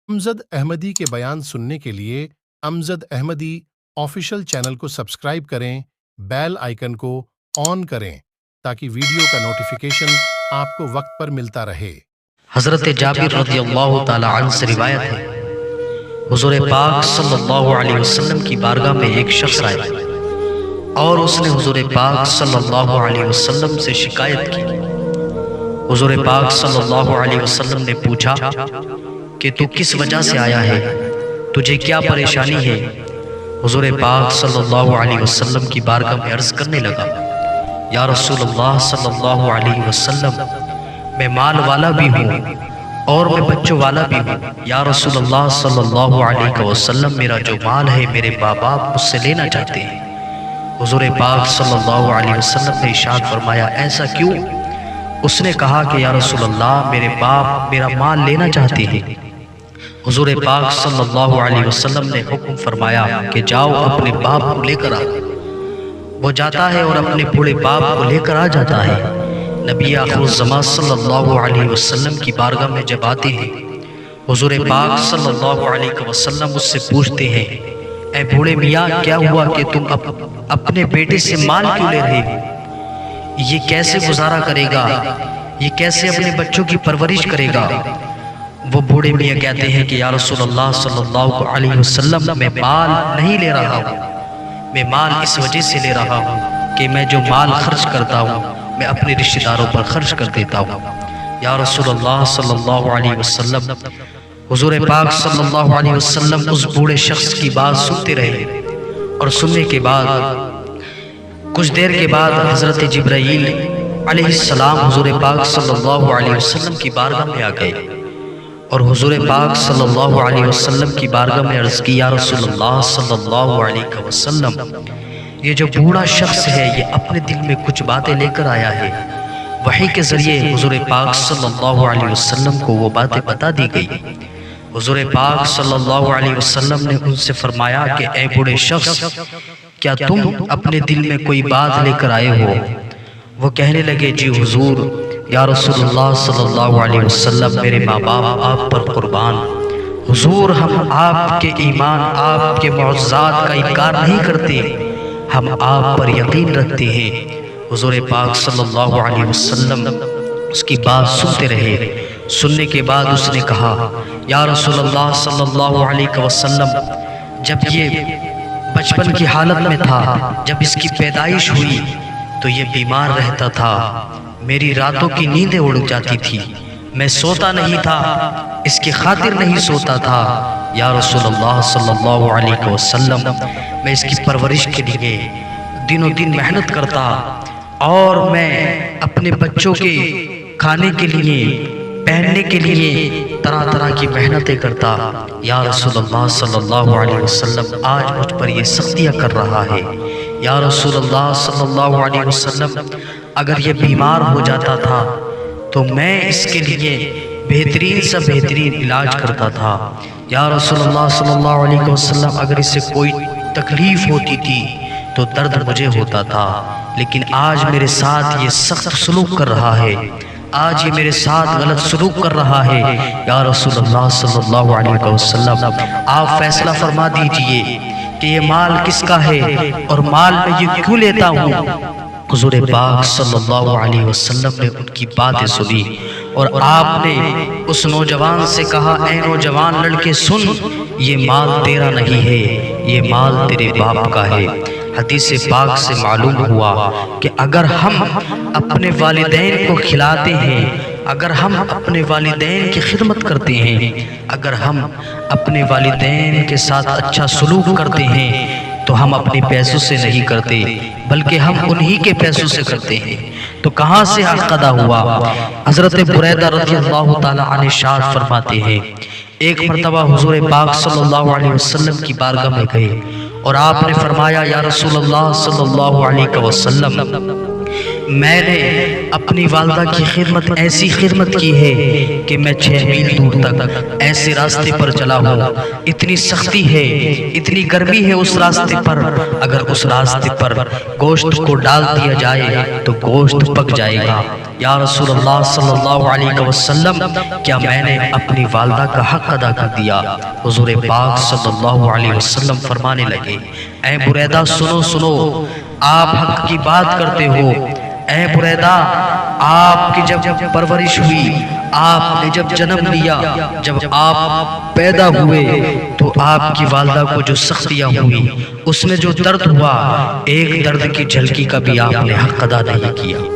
امجد احمدی کے بیان سننے کے لیے امجد احمدی آفیشیل چینل کو سبسکرائب کریں، بیل آئیکن کو آن کریں تاکہ ویڈیو کا نوٹیفیکیشن آپ کو وقت پر ملتا رہے۔ حضرت جابر رضی اللہ تعالی عنہ سے روایت ہے، حضور پاک صلی اللہ علیہ وسلم کی بارگاہ میں ایک شخص آیا اور اس نے حضور پاک صلی اللہ علیہ وسلم سے شکایت کی۔ حضور پاک صلی اللہ علیہ وسلم نے پوچھا کہ تو کس وجہ سے آیا ہے، تجھے کیا پریشانی ہے؟ حضور پاک صلی اللہ علیہ وسلم کی بارگاہ میں عرض کرنے لگا، یا رسول اللہ صلی اللہ علیہ وسلم، میں مال والا بھی ہوں اور میں بچوں والا بھی ہوں۔ یا رسول اللہ صلی اللہ علیہ وسلم، میرا جو مال ہے میرے ماں باپ مجھ سے لینا چاہتے ہیں۔ حضور پاک صلی اللہ علیہ وسلم نے ارشاد فرمایا، ایسا کیوں؟ اس نے کہا کہ یا رسول اللہ، میرے باپ میرا مال لینا چاہتے ہیں۔ حضور پاک صلی اللہ علیہ وسلم نے حکم فرمایا کہ جاؤ اپنے باپ کو لے کر آ۔ وہ جاتا ہے اور اپنے بوڑھے باپ کو لے کر آ جاتا ہے۔ نبی آخر الزمان صلی اللہ علیہ وسلم کی بارگاہ میں جب آتے ہیں، حضور پاک صلی اللہ علیہ وسلم اس سے پوچھتے ہیں، اے بوڑھے میاں، کیا ہوا کہ تم اپنے بیٹے سے مال کیوں لے رہے ہو؟ یہ کیسے گزارا کرے گا؟ یہ کیسے اپنے بچوں کی پرورش کرے گا؟ وہ بوڑھے میاں کہتے ہیں کہ یا رسول اللہ صلی اللہ علیہ وسلم، میں مال نہیں لے رہا ہوں، میں مال اس وجہ سے لے رہا ہوں کہ میں جو مال خرچ کرتا ہوں میں اپنے رشتہ داروں پر خرچ کر دیتا ہوں۔ یا رسول اللہ صلی اللہ علیہ وسلم، حضور پاک صلی اللہ علیہ وسلم اس بوڑھے شخص کی بات سنتے رہے اور سننے کے بعد کچھ دیر کے بعد حضرت جبرائیل علیہ السلام حضور پاک صلی اللہ علیہ وسلم کی بارگاہ میں آ گئے اور حضور پاک صلی اللہ علیہ وسلم کی بارگاہ میں عرض کی، یا رسول اللہ صلی اللہ علیہ وسلم، یہ جو بوڑھا شخص ہے یہ اپنے دل میں کچھ باتیں لے کر آیا ہے۔ وحی کے ذریعے حضور پاک صلی اللہ علیہ وسلم کو وہ باتیں بتا دی گئی۔ حضور پاک صلی اللہ علیہ وسلم نے ان سے فرمایا کہ اے بوڑھے شخص، کیا تم اپنے دل میں کوئی بات لے کر آئے ہو؟ وہ کہنے لگے، جی حضور، یا رسول اللہ صلی اللہ علیہ وسلم، میرے ماں باپ آپ پر قربان۔ حضور، ہم آپ کے ایمان، آپ کے معجزات کا انکار نہیں کرتے، ہم آپ پر یقین رکھتے ہیں۔ حضور پاک صلی اللہ علیہ وسلم اس کی بات سنتے رہے۔ سننے کے بعد اس نے کہا، یا رسول اللہ صلی اللہ علیہ وسلم، جب یہ بچپن کی حالت میں تھا، جب اس کی پیدائش ہوئی تو یہ بیمار رہتا تھا، میری راتوں کی نیندیں اڑ جاتی تھی، میں سوتا نہیں تھا، اس کی خاطر نہیں سوتا تھا۔ یا رسول اللہ صلی اللہ علیہ وسلم، میں اس کی پرورش کے لیے دن و دن محنت کرتا اور میں اپنے بچوں کے کھانے کے لیے، پہننے کے لیے طرح طرح کی محنتیں کرتا۔ یا رسول اللہ صلی اللہ علیہ وسلم، آج مجھ پر یہ سختیاں کر رہا ہے۔ یا رسول اللہ صلی اللہ علیہ وسلم، اگر یہ بیمار ہو جاتا تھا تو میں اس کے لیے بہترین سے بہترین علاج کرتا تھا۔ یا رسول اللہ صلی اللہ علیہ وسلم، اگر اس سے کوئی تکلیف ہوتی تھی تو درد مجھے ہوتا تھا، لیکن آج میرے ساتھ یہ سخت سلوک کر رہا ہے، آج یہ میرے ساتھ غلط سلوک کر رہا ہے۔ یا رسول اللہ صلی اللہ علیہ وسلم، آپ فیصلہ فرما دیجئے کہ یہ مال کس کا ہے اور مال میں یہ کیوں لیتا ہوں؟ حضور پاک صلی اللہ علیہ وسلم نے ان کی باتیں سنی اور آپ نے اس نوجوان سے کہا، اے نوجوان لڑکے سن، یہ مال تیرا نہیں ہے، یہ مال تیرے باپ کا ہے۔ حدیث پاک سے معلوم ہوا کہ اگر ہم اپنے والدین کو کھلاتے ہیں، اگر ہم اپنے والدین کی خدمت کرتے ہیں، اگر ہم اپنے والدین کے ساتھ اچھا سلوک کرتے ہیں تو ہم اپنے پیسوں سے نہیں کرتے بلکہ ہم انہی کے پیسوں سے کرتے ہیں، تو کہاں سے حق ادا ہوا؟ حضرت بریدہ رضی اللہ تعالی عنہ ارشاد فرماتے ہیں، ایک مرتبہ حضور پاک صلی اللہ علیہ وسلم کی بارگاہ میں گئے اور آپ نے فرمایا، یا رسول اللہ صلی اللہ علیہ وسلم، میں نے اپنی والدہ کی خدمت ایسی خدمت کی ہے کہ میں 6 میل دور تک ایسے راستے پر چلا ہوں، اتنی سختی ہے، اتنی گرمی ہے اس راستے پر، اگر اس راستے پر گوشت کو ڈال دیا جائے تو گوشت پک جائے گا۔ یا رسول اللہ صلی اللہ علیہ وسلم، کیا میں نے اپنی والدہ کا حق ادا کر دیا؟ حضور پاک صلی اللہ علیہ وسلم فرمانے لگے، اے بریدہ سنو سنو، آپ حق کی بات کرتے ہو۔ اے بریدہ، آپ کی جب پرورش ہوئی، آپ نے جب جنم لیا، جب آپ پیدا ہوئے تو آپ کی والدہ کو جو سختیاں ہوئی، اس میں جو درد ہوا، ایک درد کی جھلکی کا بھی آپ نے حق ادا نہیں کیا۔